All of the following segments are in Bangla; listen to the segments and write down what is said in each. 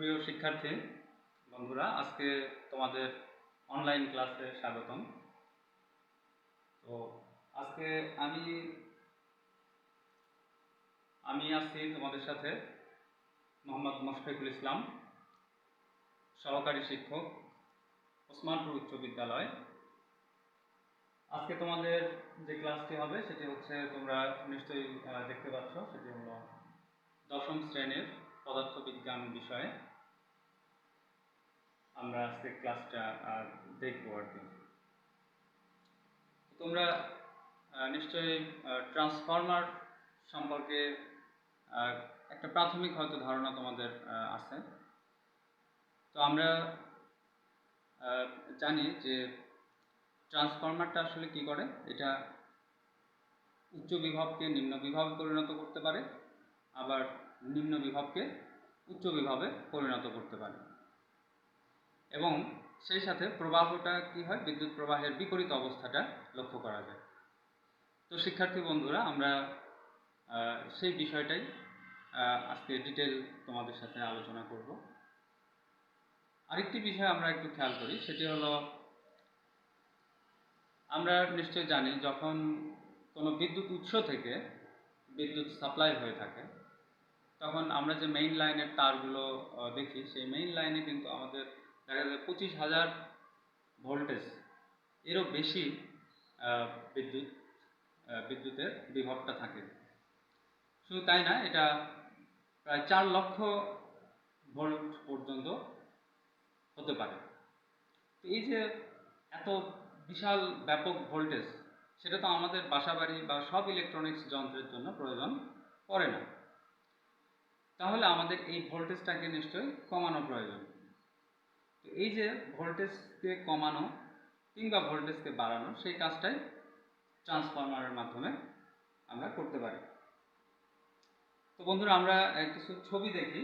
সুপ্রিয় শিক্ষার্থী বন্ধুরা, আজকে তোমাদের অনলাইন ক্লাসে স্বাগতম। তো আজকে আমি আছি তোমাদের সাথে মোহাম্মদ মোশফিকুল ইসলাম, সহকারী শিক্ষক, ওসমানপুর উচ্চ বিদ্যালয়। আজকে তোমাদের যে ক্লাসটি হবে সেটি হচ্ছে, তোমরা নিশ্চয়ই দেখতে পাচ্ছ, সেটি হলো দশম শ্রেণীর পদার্থবিজ্ঞান বিষয়ে আমরা আজকে ক্লাসটা দেখব আর কি। তোমরা নিশ্চয়ই ট্রান্সফর্মার সম্পর্কে একটা প্রাথমিক হয়তো ধারণা তোমাদের আছে। তো আমরা জানি যে ট্রান্সফর্মারটা আসলে কি করে। এটা উচ্চ বিভবকে নিম্ন বিভবে পরিণত করতে পারে, আবার নিম্ন বিভবকে উচ্চ বিভবে পরিণত করতে পারে, এবং সেই সাথে প্রবাহটা কি হয়, বিদ্যুৎ প্রবাহের বিপরীত অবস্থাটা লক্ষ্য করা যায়। তো শিক্ষার্থী বন্ধুরা, আমরা সেই বিষয়টাই আজকে ডিটেল তোমাদের সাথে আলোচনা করব। আরেকটি বিষয় আমরা একটু খেয়াল করি, সেটি হলো, আমরা নিশ্চয় জানি যখন কোনো বিদ্যুৎ উৎস থেকে বিদ্যুৎ সাপ্লাই হয়ে থাকে, তখন আমরা যে মেইন লাইনের তারগুলো দেখি, সেই মেইন লাইনে কিন্তু আমাদের দেখা যায় 25,000 ভোল্টেজ এরও বেশি বিদ্যুতের বিভবটা থাকে। শুধু তাই না, এটা প্রায় 4 লক্ষ ভোল্ট পর্যন্ত হতে পারে। তো এই যে এত বিশাল ব্যাপক ভোল্টেজ, সেটা তো আমাদের বাসাবাড়ি বা সব ইলেকট্রনিক্স যন্ত্রের জন্য প্রয়োজন পড়ে না। তাহলে আমাদের এই ভোল্টেজটাকে নিশ্চয়ই কমানো প্রয়োজন। তো এই যে ভোল্টেজকে কমানো কিংবা ভোল্টেজকে বাড়ানো, সেই কাজটাই ট্রান্সফরমারের মাধ্যমে আমরা করতে পারি। তো বন্ধুরা, আমরা কিছু ছবি দেখি।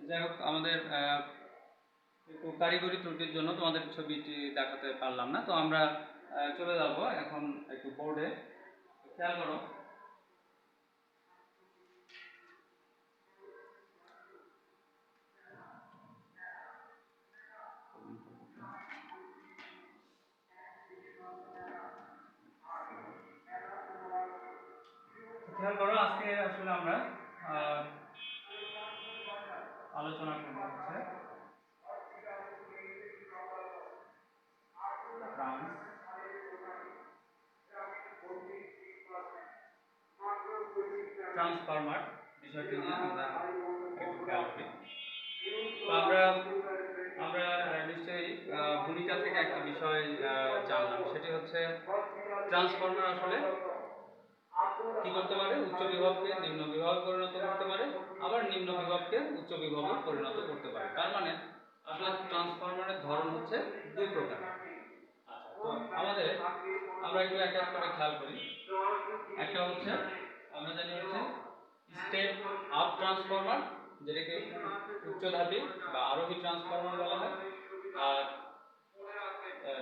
যাই হোক, আমাদের একটু কারিগরি ত্রুটির জন্য তোমাদের ছবিটি দেখাতে পারলাম না। তো আমরা চলে যাব এখন একটু বোর্ডে। খেয়াল করো, আজকে আসলে আমরা আলোচনা করব হচ্ছে ট্রান্সফরমার বিষয়টি নিয়ে আমরা একটু খেয়াল করি। তো আমরা নিশ্চয়ই ভূমিকা থেকে একটা বিষয় জানলাম, সেটি হচ্ছে ট্রান্সফরমার আসলে কি করতে পারে, উচ্চ বিভবকে নিম্ন বিভবে পরিণত করতে পারে, আবার নিম্ন বিভবকে উচ্চ বিভবে পরিণত করতে পারে। তার মানে আসলে ট্রান্সফরমারের ধরন হচ্ছে দুই প্রকার। তো আমরা একটু এক এক করে খেয়াল করি। একটা হচ্ছে, আমরা জানি হচ্ছে স্টেপ আপ ট্রান্সফরমার, যেটাকে উচ্চধাপী বা আরোহী ট্রান্সফরমার বলা হয়। আর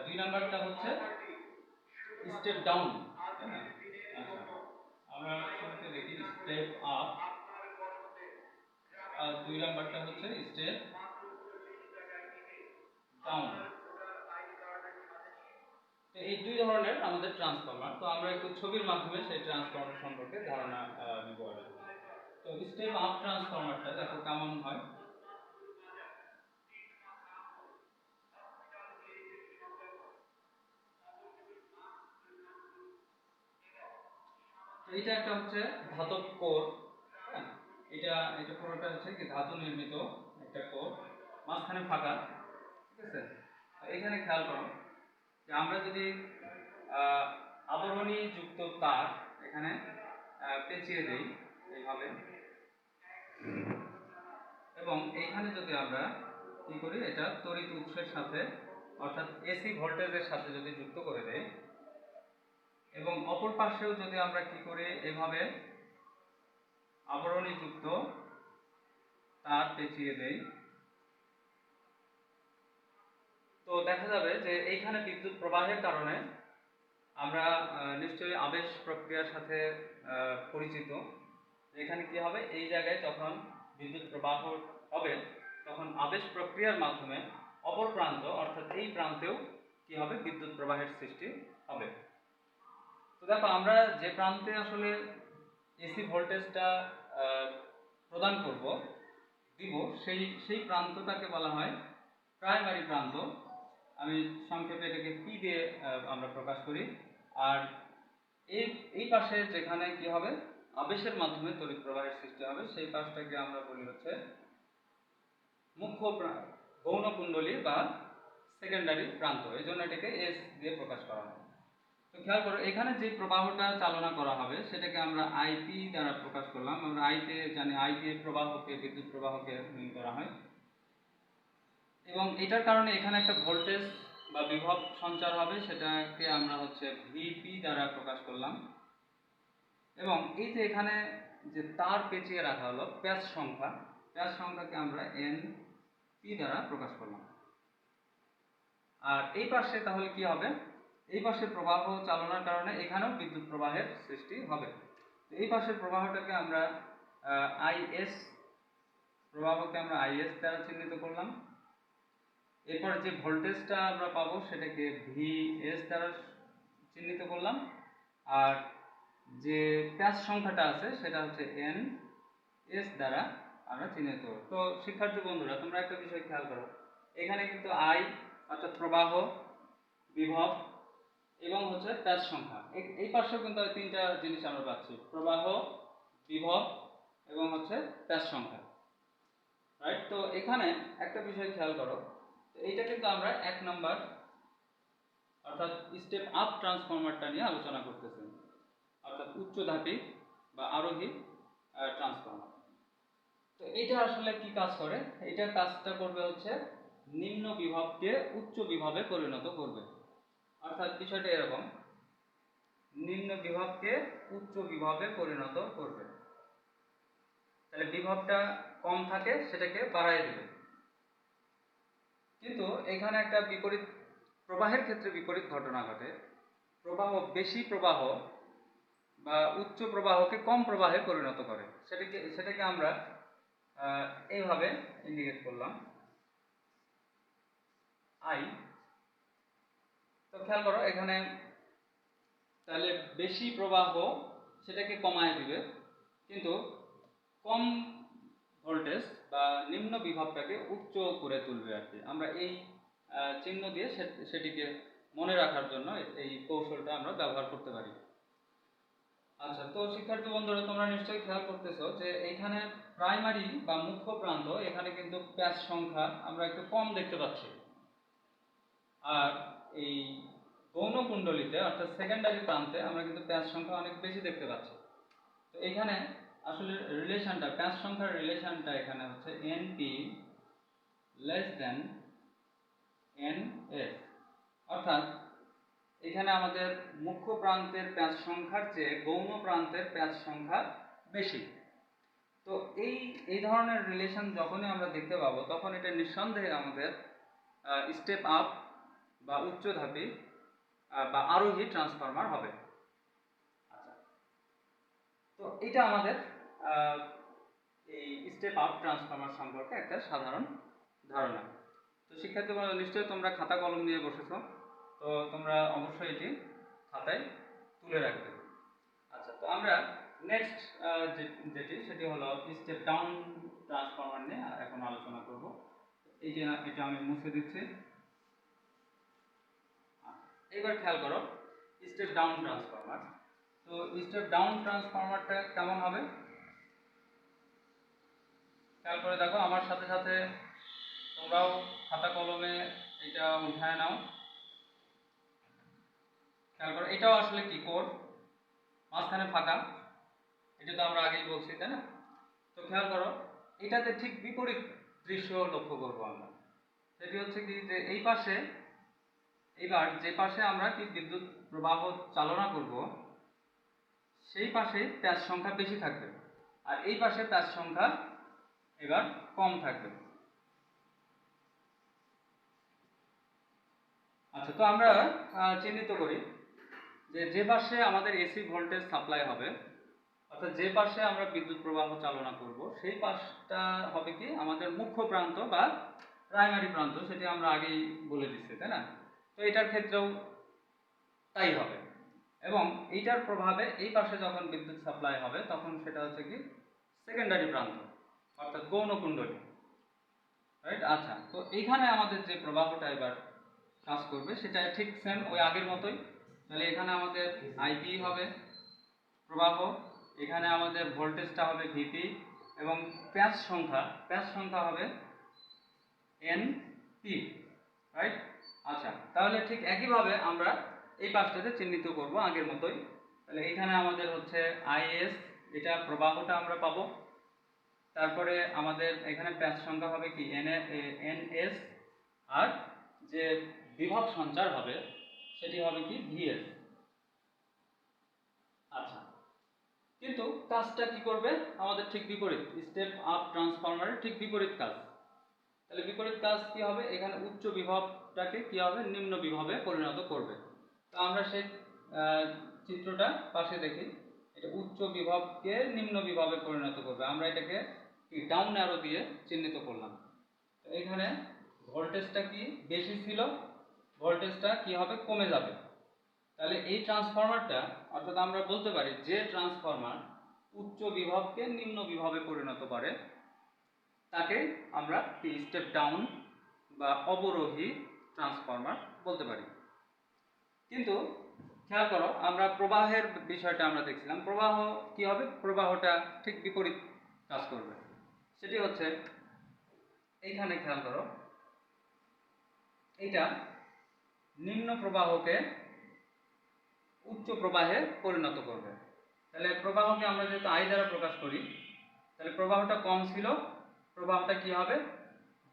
দুই নাম্বারটা হচ্ছে স্টেপ ডাউন। আমরা শুরুতে দেখি স্টেপ আপ, আর দুই নাম্বারটা হচ্ছে স্টেপ ডাউন। তো এই দুই ধরনের আমাদের ট্রান্সফরমার। তো আমরা একটু ছবির মাধ্যমে সেই ট্রান্সফরমার সম্পর্কে ধারণা নিব। তো স্টেপ আপ ট্রান্সফরমারটা দেখো কেমন হয়। এটা একটা হচ্ছে ধাতব কোর। হ্যাঁ, এটা পুরোটা হচ্ছে কি ধাতু নির্মিত একটা কোর, মাঝখানে ফাঁকা। ঠিক আছে, এখানে খেয়াল করো যে আমরা যদি আবরণী যুক্ত তার এখানে পেঁচিয়ে দেই এইভাবে, এবং এইখানে যদি আমরা কি করি, এটা তড়িৎ উৎসের সাথে অর্থাৎ এসি ভোল্টেজের সাথে যদি যুক্ত করে দেই, এবং অপর পাশেও যদি আমরা কি করি, এভাবে আবরণী যুক্ত তার পেঁচিয়ে দেই, তো দেখা যাবে যে এইখানে বিদ্যুৎ প্রবাহের কারণে আমরা নিশ্চয়ই আবেশ প্রক্রিয়ার সাথে পরিচিত। এখানে কি হবে, এই জায়গায় যখন বিদ্যুৎ প্রবাহ হবে তখন আবেশ প্রক্রিয়ার মাধ্যমে অপর প্রান্ত অর্থাৎ এই প্রান্তেও কি হবে, বিদ্যুৎ প্রবাহের সৃষ্টি হবে। তো দেখো, আমরা যে প্রান্তে আসলে এসি ভোল্টেজটা প্রদান দিব, সেই প্রান্তটাকে বলা হয় প্রাইমারি প্রান্ত। আমি সংক্ষেপে এটাকে পি দিয়ে আমরা প্রকাশ করি। আর এই পাশে যেখানে কি হবে, আবেশের মাধ্যমে তড়িৎ প্রবাহের সৃষ্টি হবে, সেই পাশটাকে আমরা বলি হচ্ছে মুখ্য গৌণ কুণ্ডলী বা সেকেন্ডারি প্রান্ত। এই জন্য এটাকে এস দিয়ে প্রকাশ করা হয়। তো খেয়াল করো, এখানে যে প্রবাহটা চালনা করা হবে সেটাকে আমরা আইপি দ্বারা প্রকাশ করলাম। আমরা আইতে জানি, আই দিয়ে প্রবাহকে, বিদ্যুৎ প্রবাহকে মিন করা হয়। এবং এটার কারণে এখানে একটা ভোল্টেজ বা বিভব সঞ্চার হবে, সেটাকে আমরা হচ্ছে ভিপি দ্বারা প্রকাশ করলাম। এবং এই যে এখানে যে তার পেঁচিয়ে রাখা হলো প্যাচ সংখ্যাকে আমরা এন পি দ্বারা প্রকাশ করলাম। আর এই পাশে তাহলে কি হবে, এই পাশে প্রবাহ চালনার কারণে এখানেও বিদ্যুৎ প্রবাহের সৃষ্টি হবে। এই পাশের প্রবাহটাকে আমরা আইএস, প্রবাহকে আমরা আইএস দ্বারা চিহ্নিত করলাম। এরপর যে ভোল্টেজটা আমরা পাবো সেটাকে ভিএস দ্বারা চিহ্নিত করলাম। আর যে প্যাচ সংখ্যাটা আছে সেটা হচ্ছে এন এস দ্বারা আমরা চিহ্নিত করব। তো শিক্ষার্থী বন্ধুরা, তোমরা একটা বিষয় খেয়াল করো, এখানে কিন্তু আই অর্থাৎ প্রবাহ, বিভব এবং হচ্ছে প্যাচ সংখ্যা, এই পাশেও কিন্তু তিনটা জিনিস আমরা পাচ্ছি, প্রবাহ, বিভব এবং হচ্ছে প্যাচ সংখ্যা, রাইট? তো এখানে একটা বিষয় খেয়াল করো, এইটা কিন্তু আমরা 1 নাম্বার অর্থাৎ স্টেপ আপ ট্রান্সফরমারটা নিয়ে আলোচনা করতেছি, অর্থাৎ উচ্চধাপী বা আরোহী ট্রান্সফরমার। তো এটা আসলে কি কাজ করে, এটা কাজটা করবে হচ্ছে নিম্ন বিভবকে উচ্চ বিভবে পরিণত করবে। অর্থাৎ বিষয়টা এরকম, নিম্ন বিভবকে উচ্চ বিভবে পরিণত করবে। তাহলে বিভবটা কম থাকে সেটাকে বাড়ায় দেবে। কিন্তু এখানে একটা বিপরীত প্রবাহের ক্ষেত্রে বিপরীত ঘটনা ঘটে। বেশি প্রবাহ বা উচ্চ প্রবাহকে কম প্রবাহে পরিণত করে। সেটাকে আমরা এইভাবে ইন্ডিকেট করলাম, আই। তো খেয়াল করো, এখানে তাহলে বেশি প্রবাহ সেটাকে কমায় দিবে, কিন্তু কম ভোল্টেজ বা নিম্ন বিভবটাকে উচ্চ করে তুলবে আর কি। আমরা এই চিহ্ন দিয়ে সেটিকে মনে রাখার জন্য এই কৌশলটা আমরা ব্যবহার করতে পারি। আচ্ছা, তো শিক্ষার্থী বন্ধুরা, তোমরা নিশ্চয়ই খেয়াল করতেছো যে এইখানে প্রাইমারি বা মুখ্য প্রান্ত, এখানে কিন্তু প্যাচ সংখ্যা আমরা একটু কম দেখতে পাচ্ছি। আর এই গৌণ কুণ্ডলীতে অর্থাৎ সেকেন্ডারি প্রান্তে আমরা কিন্তু প্যাচ সংখ্যা অনেক বেশি দেখতে পাচ্ছি। তো এখানে আসলে রিলেশনটা, প্যাচ সংখ্যার রিলেশনটা এখানে হচ্ছে এনপি লেস দেন এনএস, অর্থাৎ এখানে আমাদের মুখ্য প্রান্তের প্যাচ সংখ্যার চেয়ে গৌণ প্রান্তের প্যাচ সংখ্যা বেশি। তো এই ধরনের রিলেশন যখনই আমরা দেখতে পাবো, তখন এটা নিঃসন্দেহে আমাদের স্টেপ আপ বা উচ্চধাপী বা আরোহী ট্রান্সফরমার হবে। আচ্ছা, তো এটা আমাদের এই স্টেপ আপ ট্রান্সফরমার সম্পর্কে একটা সাধারণ ধারণা। তো শিক্ষার্থী বন্ধুরা, নিশ্চয়ই তোমরা খাতা কলম নিয়ে বসেছো, তো তোমরা অবশ্যই এটি খাতায় তুলে রাখবে। আচ্ছা, তো আমরা নেক্সট যেটি সেটি হলো স্টেপ ডাউন ট্রান্সফরমার নিয়ে এখন আলোচনা করব। এই যে এটা আমি মুছে দিচ্ছি। এবার খেয়াল করো, স্টেপ ডাউন ট্রান্সফরমার। তো স্টেপ ডাউন ট্রান্সফরমারটা কেমন হবে খেয়াল করে দেখো, আমার সাথে সাথে তোমরাও খাতা কলমে এটা উঠায় নাও। খেয়াল করো, এটাও আসলে কি কোড, মাঝখানে ফাঁকা, এটা তো আমরা আগেই বলছি, তাই না? তো খেয়াল করো, এটাতে ঠিক বিপরীত দৃশ্য লক্ষ্য করব আমরা। সেটি হচ্ছে কি যে এই পাশে, এবার যে পাশে আমরা কি বিদ্যুৎ প্রবাহ চালনা করব সেই পাশে প্যাচ সংখ্যা বেশি থাকবে, আর এই পাশে প্যাচ সংখ্যা এবার কম থাকবে। আচ্ছা, তো আমরা চিহ্নিত করি যে পাশে আমাদের এসি ভোল্টেজ সাপ্লাই হবে, অর্থাৎ যে পাশে আমরা বিদ্যুৎ প্রবাহ চালনা করব সেই পাশটা হবে কি আমাদের মুখ্য প্রান্ত বা প্রাইমারি প্রান্ত, সেটি আমরা আগেই বলে দিচ্ছি, তাই না? তো এটার ক্ষেত্রেও তাই হবে, এবং এইটার প্রভাবে এই পাশে যখন বিদ্যুৎ সাপ্লাই হবে তখন সেটা হচ্ছে কি সেকেন্ডারি প্রান্ত, অর্থাৎ গৌণ কুণ্ডলী, রাইট? আচ্ছা, তো এইখানে আমাদের যে প্রবাহটা এবার কাজ করবে সেটা ঠিক সেম ওই আগের মতোই। তাহলে এখানে আমাদের আইপি হবে প্রবাহ, এখানে আমাদের ভোল্টেজটা হবে ভিপি, এবং প্যাচ সংখ্যা হবে এন পি, রাইট? আচ্ছা, তাহলে ঠিক একইভাবে আমরা এই পাশটাতে চিহ্নিত করব আগের মতোই। তাহলে এখানে আমাদের হচ্ছে আইএস, এটা প্রবাহটা আমরা পাবো। তারপরে আমাদের এখানে প্যাচ সংখ্যা হবে কি এনএস, আর যে বিভব সঞ্চার হবে সেটি হবে কি ভিএস। আচ্ছা, কিন্তু কাজটা কি করবে আমাদের ঠিক বিপরীত, স্টেপ আপ ট্রান্সফরমারের ঠিক বিপরীত কাজ। তাহলে বিপরীত কাজ কি হবে, এখানে উচ্চ বিভবটাকে কি হবে নিম্ন বিভবে পরিণত করবে। তো আমরা সেই চিত্রটা পাশে দেখি, এটা উচ্চ বিভবকে নিম্ন বিভবে পরিণত করবে। আমরা এটাকে ডাউন অ্যারো দিয়ে চিহ্নিত করলাম। তো এখানে ভোল্টেজটা কি বেশি ছিল, ভোল্টেজটা কি হবে কমে যাবে। তাহলে এই ট্রান্সফরমারটা, অর্থাৎ আমরা বলতে পারি যে ট্রান্সফরমার উচ্চ বিভবকে নিম্ন বিভবে পরিণত করে তাকে আমরা স্টেপ ডাউন বা অবরোহী ট্রান্সফরমার বলতে পারি। কিন্তু খেয়াল করো, আমরা প্রবাহের বিষয়টা আমরা দেখছিলাম, প্রবাহ কি হবে, প্রবাহটা ঠিক বিপরীত কাজ করবে। সেটি হচ্ছে এইখানে খেয়াল করো, এইটা নিম্ন প্রবাহকে উচ্চ প্রবাহে পরিণত করবে। তাহলে প্রবাহকে আমরা যেহেতু আই দ্বারা প্রকাশ করি, তাহলে প্রবাহটা কম ছিল, প্রবাহটা কি হবে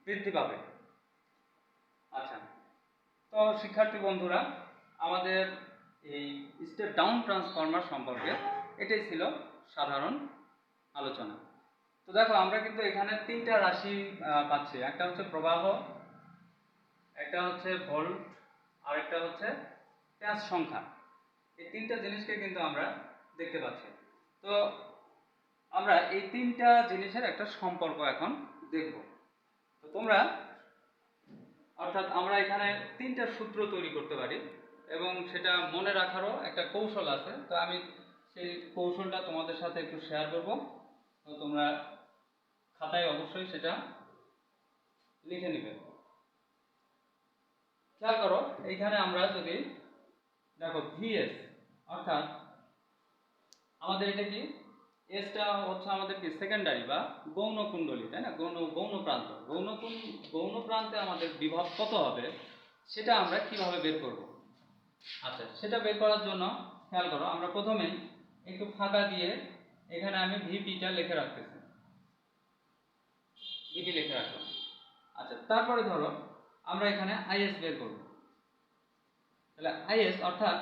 বৃদ্ধি পাবে। আচ্ছা, তো শিক্ষার্থী বন্ধুরা, আমাদের এই স্টেপ ডাউন ট্রান্সফরমার সম্পর্কে এটাই ছিল সাধারণ আলোচনা। তো দেখো, আমরা কিন্তু এখানে তিনটা রাশি পাচ্ছি, একটা হচ্ছে প্রবাহ, একটা হচ্ছে ভোল্ট, আর একটা হচ্ছে প্যাচ সংখ্যা। এই তিনটা জিনিসকে কিন্তু আমরা দেখতে পাচ্ছি। তো আমরা এই তিনটা জিনিসের একটা সম্পর্ক এখন দেখব। তো তোমরা, অর্থাৎ আমরা এখানে তিনটা সূত্র তৈরি করতে পারি, এবং সেটা মনে রাখারও একটা কৌশল আছে। তো আমি সেই কৌশলটা তোমাদের সাথে একটু শেয়ার করব, তো তোমরা খাতায় অবশ্যই সেটা লিখে নেবে। খেয়াল করো, এইখানে আমরা যদি দেখো ভিএস, অর্থাৎ আমাদের এটা কি এসটা হচ্ছে আমাদের কি সেকেন্ডারি বা গৌণ কুণ্ডলী, তাই না? গৌণ প্রান্ত, গৌণ প্রান্তে আমাদের বিভব কত হবে সেটা আমরা কিভাবে বের করব। আচ্ছা, সেটা বের করার জন্য খেয়াল করো, আমরা প্রথমেই একটু ফাঁকা দিয়ে এখানে আমি ভিপিটা লিখে রাখতেছি, ভিপি লিখে রাখলাম। আচ্ছা, তারপরে ধরো আমরা এখানে আইএস বের করব। তাহলে আইএস অর্থাৎ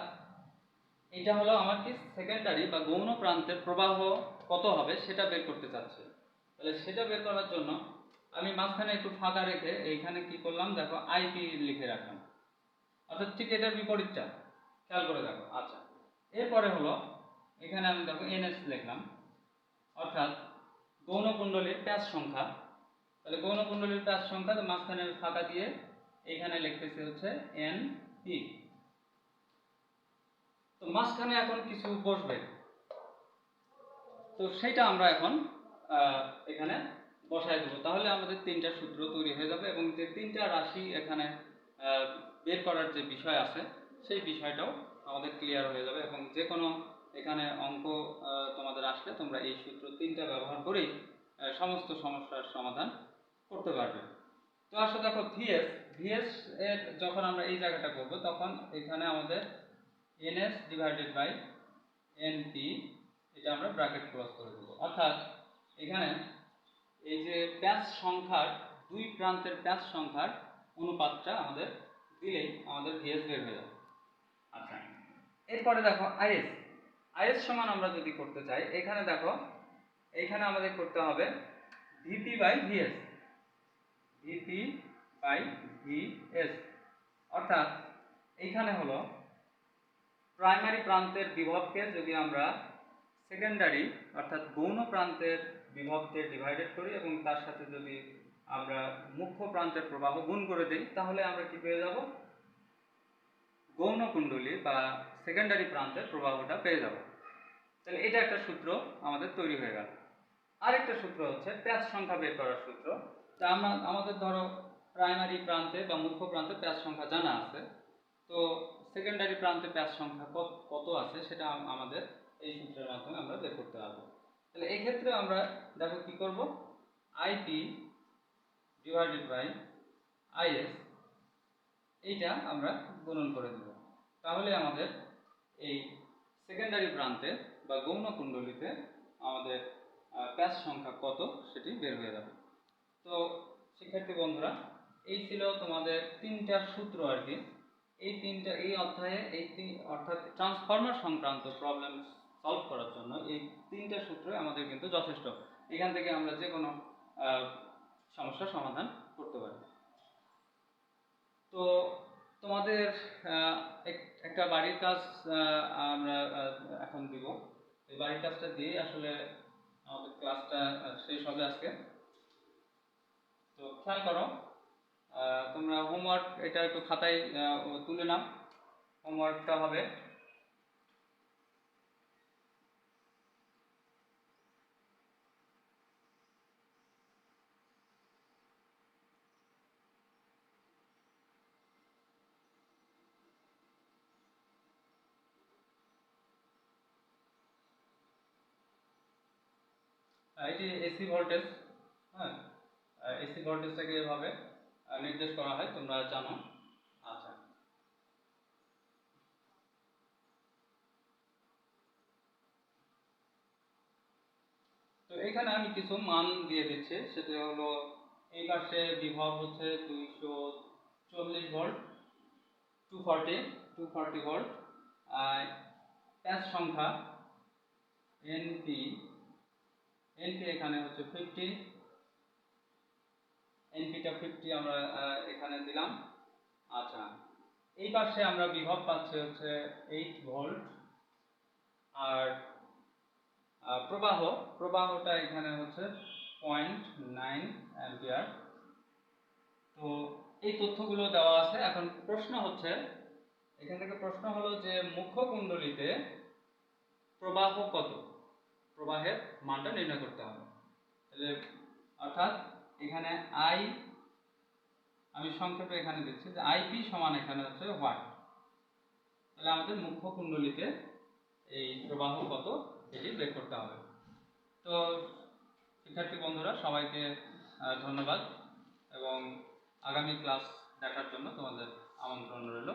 এটা হলো আমার কি সেকেন্ডারি বা গৌণ প্রান্তের প্রবাহ কত হবে সেটা বের করতে চাচ্ছি। তাহলে সেটা বের করার জন্য আমি মাঝখানে একটু ফাঁকা রেখে এইখানে কি করলাম দেখো আইপি লিখে রাখলাম, অর্থাৎ ঠিক এটার বিপরীতটা খেয়াল করে দেখো। আচ্ছা, এরপরে হলো এখানে আমি দেখো এনএস লিখলাম, অর্থাৎ গৌণ কুণ্ডলীর প্যাচ সংখ্যা। তাহলে গৌণ কুণ্ডলীর প্যাচ সংখ্যা, তো মাঝখানে ফাঁকা দিয়ে এইখানে লিখতেছি হচ্ছে এন পি। তো মাঝখানে এখন কিছু বসবে, তো সেটা আমরা এখন এখানে বসায় দেবো। তাহলে আমাদের তিনটা সূত্র তৈরি হয়ে যাবে, এবং যে তিনটা রাশি এখানে বের করার যে বিষয় আছে সেই বিষয়টাও আমাদের ক্লিয়ার হয়ে যাবে, এবং যে কোনো এখানে অঙ্ক তোমাদের আসলে তোমরা এই সূত্র তিনটা ব্যবহার করেই সমস্ত সমস্যার সমাধান করতে পারবে। তো আসলে দেখো ভিএস এর যখন আমরা এই জায়গাটা করব তখন এখানে আমাদের এনএস ডিভাইডেড বাই এনপি, এটা আমরা ব্র্যাকেট ক্লোজ করে দেব। অর্থাৎ এখানে এই যে প্যাচ সংখ্যার দুই প্রান্তের প্যাচ সংখ্যার অনুপাতটা আমাদের দিলেই আমাদের ভিএস বের হয়ে যাবে। আচ্ছা, এরপরে দেখো আইএস। আইএস সমান আমরা যদি করতে চাই, এখানে দেখো এইখানে আমাদের করতে হবে VP by VS, VP by VS, অর্থাৎ এইখানে হলো প্রাইমারি প্রান্তের বিভবকে যদি আমরা সেকেন্ডারি অর্থাৎ গৌণ প্রান্তের বিভবকে ডিভাইডেড করি এবং তার সাথে যদি আমরা মুখ্য প্রান্তের প্রবাহ গুণ করে দিই, তাহলে আমরা কি পেয়ে যাব? গৌণ কুণ্ডলী বা সেকেন্ডারি প্রান্তের প্রবাহটা পেয়ে যাব। তাহলে এটা একটা সূত্র আমাদের তৈরি হয়ে গেল। আরেকটা সূত্র হচ্ছে প্যাচ সংখ্যা বের করার সূত্র। তা আমাদের ধরো প্রাইমারি প্রান্তে বা মুখ্য প্রান্তে প্যাচ সংখ্যা জানা আছে, তো সেকেন্ডারি প্রান্তে প্যাচ সংখ্যা কত আছে সেটা আমাদের এই সূত্রের মাধ্যমে আমরা বের করতে পারবো। তাহলে এই ক্ষেত্রে আমরা দেখো কি করব, আইপি ডিভাইডেড বাই আইএস এইটা আমরা গুণন করে দেব, তাহলে আমাদের এই সেকেন্ডারি প্রান্তে বা গৌণ কুণ্ডলীতে আমাদের প্যাচ সংখ্যা কত সেটি বের হয়ে যাবে। তো শিক্ষার্থী বন্ধুরা, এই ছিল তোমাদের তিনটা সূত্র আর কি। এই অধ্যায়ে অর্থাৎ ট্রান্সফরমার সংক্রান্ত প্রবলেম সলভ করার জন্য এই তিনটা সূত্র আমাদের কিন্তু যথেষ্ট। এখান থেকে আমরা যে কোনো সমস্যার সমাধান করতে পারি। তো তোমাদের একটা বাড়ির কাজ আমরা এখন দিব। এই বাড়ির কাজটা দিয়ে আসলে আমাদের ক্লাসটা শেষ হবে আজকে। তো খেয়াল করো, তোমরা হোমওয়ার্ক এটা একটু খাতায় তুলে নাও। হোমওয়ার্কটা হবে এটি এসি ভোল্টেজ। হ্যাঁ, এসি ভোল্টেজটাকে এভাবে নির্দেশ করা হয়, তোমরা জানো। আচ্ছা, তো এখানে আমি কিছু মান দিয়ে দিচ্ছি। সেটা হলো এই পাশে বিভব হচ্ছে 240 ভোল্ট, 240 ভোল্ট। প্যাচ সংখ্যা এনপি এখানে হচ্ছে 50, এনপিটা 50 আমরা এখানে দিলাম। আচ্ছা, এই পাশে আমরা বিভব পাচ্ছি হচ্ছে 8 ভোল্ট, আর প্রবাহটা এখানে হচ্ছে 0.9 অ্যাম্পিয়ার। তো এই তথ্যগুলো দেওয়া আছে। এখন প্রশ্ন হচ্ছে, এখান থেকে প্রশ্ন হলো যে মুখ্য কুণ্ডলীতে প্রবাহ কত, প্রবাহের মানটা নির্ণয় করতে হবে। তাহলে অর্থাৎ এখানে আমি সংক্ষেপে এখানে দিচ্ছি যে আইপি সমান এখানে হচ্ছে ওয়াট। তাহলে আমাদের মুখ্য কুণ্ডলীতে এই প্রবাহ কত এটি বের করতে হবে। তো শিক্ষার্থী বন্ধুরা, সবাইকে ধন্যবাদ এবং আগামী ক্লাস দেখার জন্য তোমাদের আমন্ত্রণ রইল।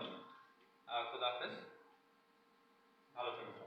খোদা হাফেজ, ভালো থাকবেন।